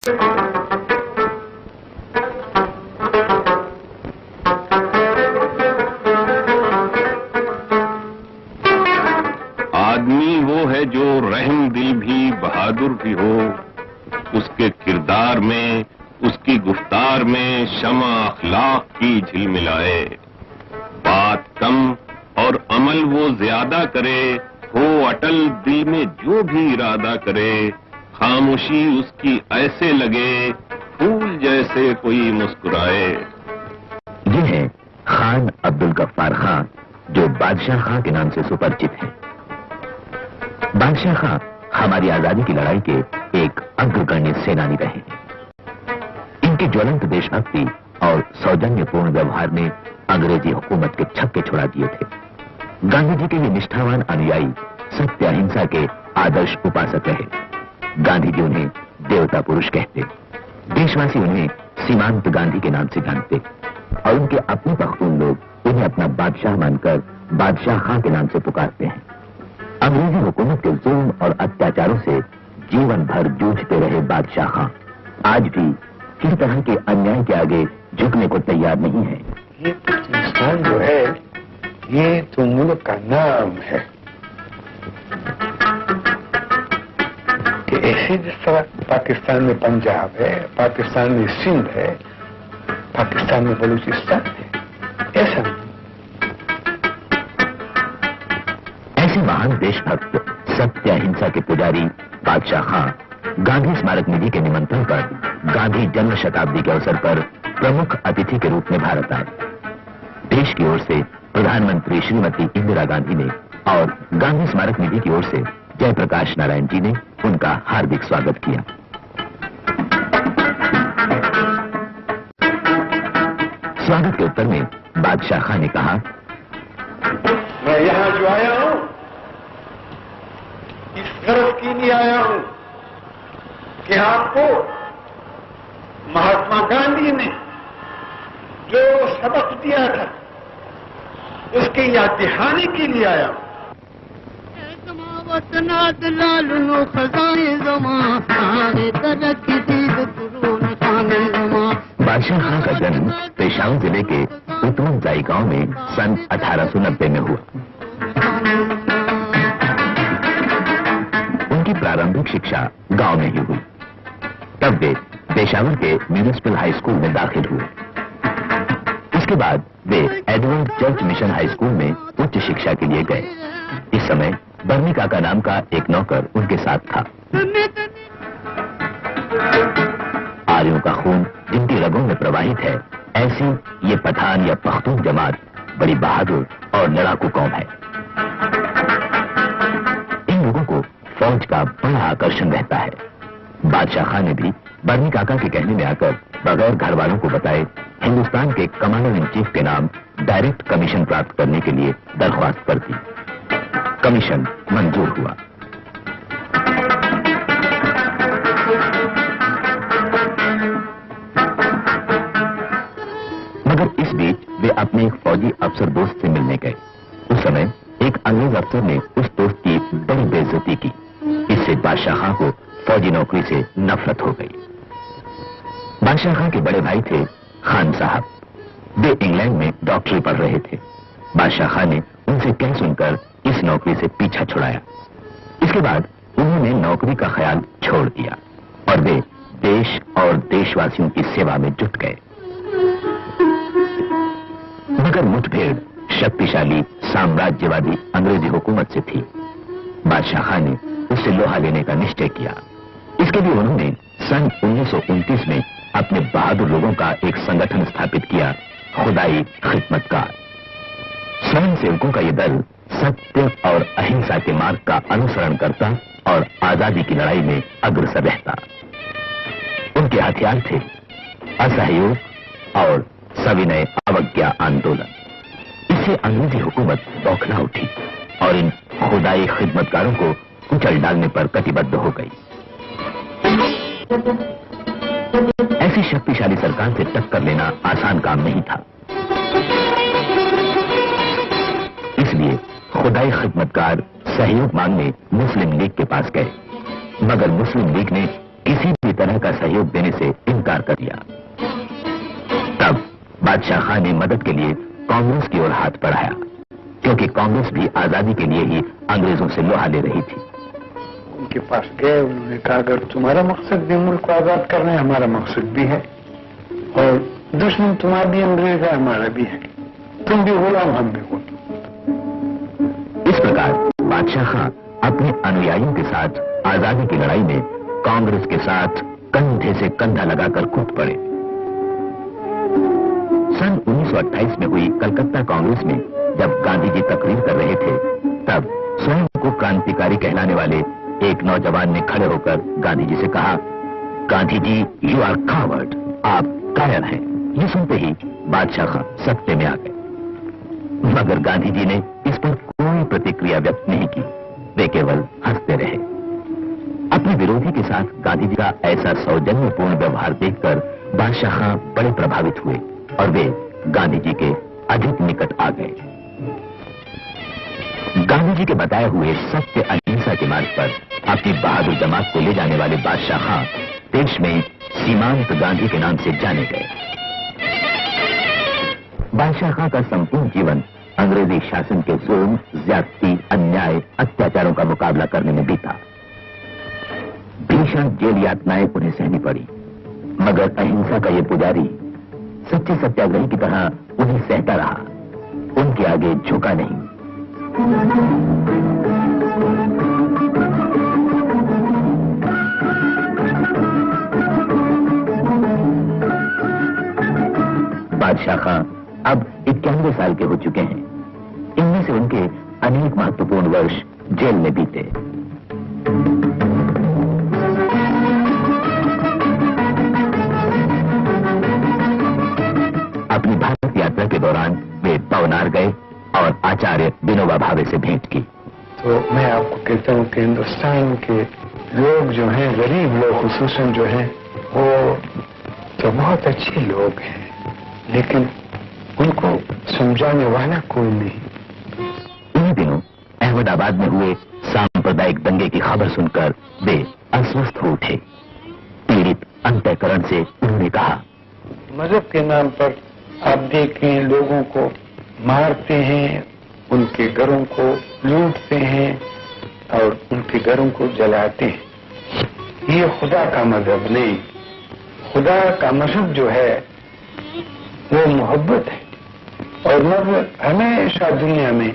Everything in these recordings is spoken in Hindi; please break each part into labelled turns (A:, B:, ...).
A: आदमी वो है जो रहम दिल भी बहादुर भी हो, उसके किरदार में, उसकी गुफ्तार में शमा अखलाक की झिलमिलाए। बात कम और अमल वो ज्यादा करे, हो अटल दिल में जो भी इरादा करे। खामोशी उसकी ऐसे लगे, फूल जैसे कोई मुस्कुराए।
B: ये है खान अब्दुल गफ्फार खां, जो बादशाह खां के नाम से सुपरिचित है। बादशाह खां हमारी आजादी की लड़ाई के एक अग्रगण्य सेनानी रहे। इनके ज्वलंत देशभक्ति और सौजन्यपूर्ण व्यवहार ने अंग्रेजी हुकूमत के छक्के छुड़ा दिए थे। गांधी जी के ये निष्ठावान अनुयायी सत्य अहिंसा के आदर्श उपासक रहे। गांधी जी उन्हें देवता पुरुष कहते, देशवासी उन्हें सीमांत गांधी के नाम से जानते और उनके अपने पख्तून लोग उन्हें अपना बादशाह मानकर बादशाह खां के नाम से पुकारते हैं। अंग्रेजी हुकूमत के जुल्म और अत्याचारों से जीवन भर जूझते रहे बादशाह खां आज भी किसी तरह के अन्याय के आगे झुकने को तैयार नहीं है।
C: ये पाकिस्तान जो है ये तो मुल्क का नाम है कि ऐसे जिस तरह पाकिस्तान में पंजाब है, पाकिस्तान में सिंध है, पाकिस्तान में बलूचिस्तान है, ऐसा नहीं।
B: ऐसे महान देशभक्त सत्य अहिंसा के पुजारी बादशाह खां गांधी स्मारक निधि के निमंत्रण पर गांधी जन्म शताब्दी के अवसर पर प्रमुख अतिथि के रूप में भारत आए। देश की ओर से प्रधानमंत्री श्रीमती इंदिरा गांधी ने और गांधी स्मारक निधि की ओर से जयप्रकाश नारायण जी ने उनका हार्दिक स्वागत किया। स्वागत के उत्तर में बादशाह खां ने कहा,
C: मैं यहां जो आया हूं इस गर्व के लिए आया हूं कि आपको महात्मा गांधी ने जो सबक दिया था उसकी याद दिलाने के लिए आया हूं।
B: बादशाह खां का जन्म पेशावर जिले के उत्तमजाई गांव में सन 1890 में हुआ। उनकी प्रारंभिक शिक्षा गांव में ही हुई। तब वे पेशावर के म्यूनिसिपल हाई स्कूल में दाखिल हुए। इसके बाद वे Edward church mission high school में उच्च शिक्षा के लिए गए। इस समय बर्नी काका नाम का एक नौकर उनके साथ था। आर्यों का खून जिनकी रगों में प्रवाहित है, ऐसी ये पठान या पख्तून जमात बड़ी बहादुर और लड़ाकू कौम है। इन लोगों को फौज का बड़ा आकर्षण रहता है। बादशाह खां ने भी बर्नी काका के कहने में आकर बगैर घर वालों को बताए हिंदुस्तान के कमांडर इन चीफ के नाम डायरेक्ट कमीशन प्राप्त करने के लिए दरख्वास्त कर दी। कमीशन मंजूर हुआ। मगर इस बीच वे अपने एक फौजी अफसर दोस्त से मिलने गए। उस समय एक अंग्रेज अफसर ने उस दोस्त की बड़ी बेइज्जती की। इससे बादशाह खां को फौजी नौकरी से नफरत हो गई। बादशाह खां के बड़े भाई थे खान साहब। वे इंग्लैंड में डॉक्टरी पढ़ रहे थे। बादशाह खां ने उनसे कह सुनकर इस नौकरी से पीछा छुड़ाया। इसके बाद उन्होंने नौकरी का ख्याल छोड़ दिया और वे देश और देशवासियों की सेवा में जुट गए। मगर मुठभेड़ शक्तिशाली साम्राज्यवादी अंग्रेजी हुकूमत से थी। बादशाह खां ने उससे लोहा लेने का निश्चय किया। इसके लिए उन्होंने सन 1929 में अपने बहादुर लोगों का एक संगठन स्थापित किया, खुदाई खिदमतगार। स्वयं सेवकों का यह दल सत्य और अहिंसा के मार्ग का अनुसरण करता और आजादी की लड़ाई में अग्रसर रहता। उनके हथियार थे असहयोग और सविनय अवज्ञा आंदोलन। इससे अंग्रेजी हुकूमत बौखला उठी और इन खुदाई खिदमतगारों को कुचल डालने पर कटिबद्ध हो गई। ऐसी शक्तिशाली सरकार से टक्कर लेना आसान काम नहीं था। इसलिए खुदाई खिदमतगार सहयोग मांगने मुस्लिम लीग के पास गए, मगर मुस्लिम लीग ने किसी भी तरह का सहयोग देने से इनकार कर दिया। तब बादशाह खां ने मदद के लिए कांग्रेस की ओर हाथ बढ़ाया, क्योंकि कांग्रेस भी आजादी के लिए ही अंग्रेजों से लोहा ले रही थी।
C: उनके पास गए, उन्होंने कहा अगर तुम्हारा मकसद भी मुल्क को आजाद करना है, हमारा मकसद भी है, और दुश्मन तुम्हारा भी अंग्रेज है, हमारा भी है, तुम भी गुलाम, हम भी गुलाम।
B: इस प्रकार बादशाह खां अपने अनुयायियों के साथ आजादी की लड़ाई में कांग्रेस के साथ कंधे से कंधा लगाकर कूद पड़े। सन 1928 में हुई कलकत्ता कांग्रेस में जब गांधी जी तकरीर कर रहे थे, तब स्वयं को क्रांतिकारी कहलाने वाले एक नौजवान ने खड़े होकर गांधी जी से कहा, Gandhi ji, you are coward, आप कायर हैं। ये सुनते ही बादशाह खां सत्ते में आ गए, मगर गांधी जी ने इस पर कोई प्रतिक्रिया व्यक्त नहीं की। वे केवल हंसते रहे। अपने विरोधी के साथ गांधी जी का ऐसा सौजन्यपूर्ण व्यवहार देखकर बादशाह खां बड़े प्रभावित हुए और वे गांधी जी के अधिक निकट आ गए। गांधी जी के बताए हुए सत्य अहिंसा के मार्ग पर अपनी बहादुर जमात को ले जाने वाले बादशाह खां देश में सीमांत गांधी के नाम से जाने गए। बादशाह खां का संपूर्ण जीवन अंग्रेजी शासन के जुल्म, ज्यादती, अन्याय, अत्याचारों का मुकाबला करने में बीता। भीषण जेल यातनाएं उन्हें सहनी पड़ी, मगर अहिंसा का ये पुजारी सच्चे सत्याग्रही की तरह उन्हें सहता रहा, उनके आगे झुका नहीं। बादशाह खां अब 91 साल के हो चुके हैं। इनमें से उनके अनेक महत्वपूर्ण वर्ष जेल में बीते। अपनी भारत यात्रा के दौरान वे पवनार गए और आचार्य विनोबा भावे से भेंट की।
C: तो मैं आपको कहता हूँ कि हिंदुस्तान के लोग जो हैं, गरीब लोग खुसूसन जो हैं, वो तो बहुत अच्छे लोग हैं, लेकिन उनको समझाने वाला कोई नहीं।
B: इन्हीं दिनों अहमदाबाद में हुए सांप्रदायिक दंगे की खबर सुनकर वे अस्वस्थ हो उठे। पीड़ित अंतःकरण से उन्होंने कहा,
C: मजहब के नाम पर आप देखें लोगों को मारते हैं, उनके घरों को लूटते हैं और उनके घरों को जलाते हैं। ये खुदा का मजहब नहीं। खुदा का मजहब जो है वो मोहब्बत है, और मजहब हमेशा दुनिया में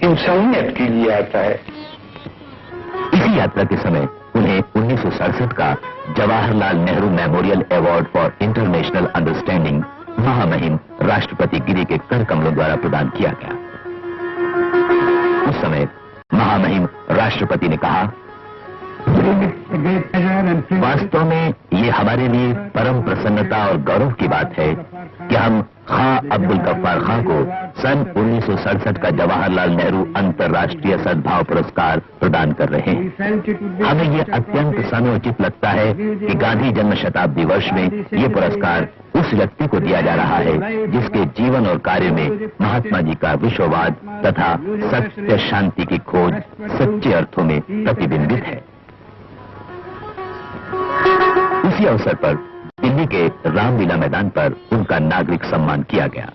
C: इंसानियत के लिए आता है।
B: इसी यात्रा के समय उन्हें 1967 का Jawaharlal Nehru memorial award for international understanding महामहिम राष्ट्रपति गिरी के कर कमलों द्वारा प्रदान किया गया। उस समय महामहिम राष्ट्रपति ने कहा, वास्तव में ये हमारे लिए परम प्रसन्नता और गौरव की बात है कि हम खां अब्दुल गफ्फार खां को सन 1967 का जवाहरलाल नेहरू अंतर्राष्ट्रीय सद्भाव पुरस्कार प्रदान कर रहे हैं। हमें यह अत्यंत समुचित लगता है कि गांधी जन्म शताब्दी वर्ष में ये पुरस्कार उस व्यक्ति को दिया जा रहा है जिसके जीवन और कार्य में महात्मा जी का विश्ववाद तथा सत्य शांति की खोज सच्चे अर्थों में प्रतिबिंबित है। इसी अवसर पर दिल्ली के रामलीला मैदान पर उनका नागरिक सम्मान किया गया।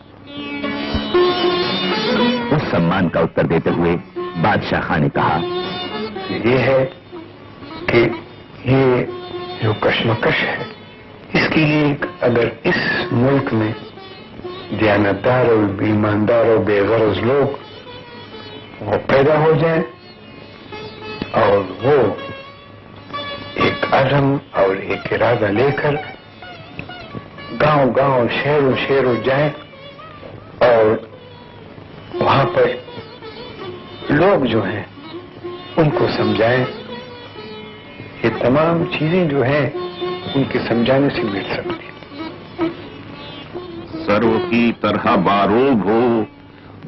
B: उस सम्मान का उत्तर देते हुए बादशाह खां ने कहा,
C: ये है कि ये जो कश्मकश है, इसके लिए अगर इस मुल्क में दयानतदार और ईमानदार और बेगरज लोग वो पैदा हो जाएं और वो एक अज़म और एक इरादा लेकर गांव गांव शहरों शहरों जाएं और वहां पर लोग जो हैं उनको समझाएं। ये तमाम चीजें जो हैं उनके समझाने से मिल सकती हैं।
A: सर्व की तरह बारोब हो,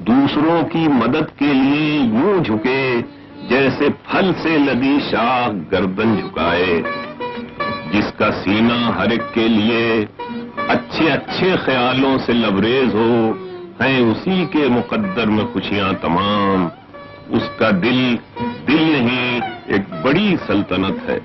A: दूसरों की मदद के लिए यूं झुके जैसे फल से लदी शाख गर्दन झुकाए। जिसका सीना हर एक के लिए अच्छे अच्छे ख्यालों से लबरेज हो, है उसी के मुकद्दर में खुशियां तमाम। उसका दिल नहीं एक बड़ी सल्तनत है।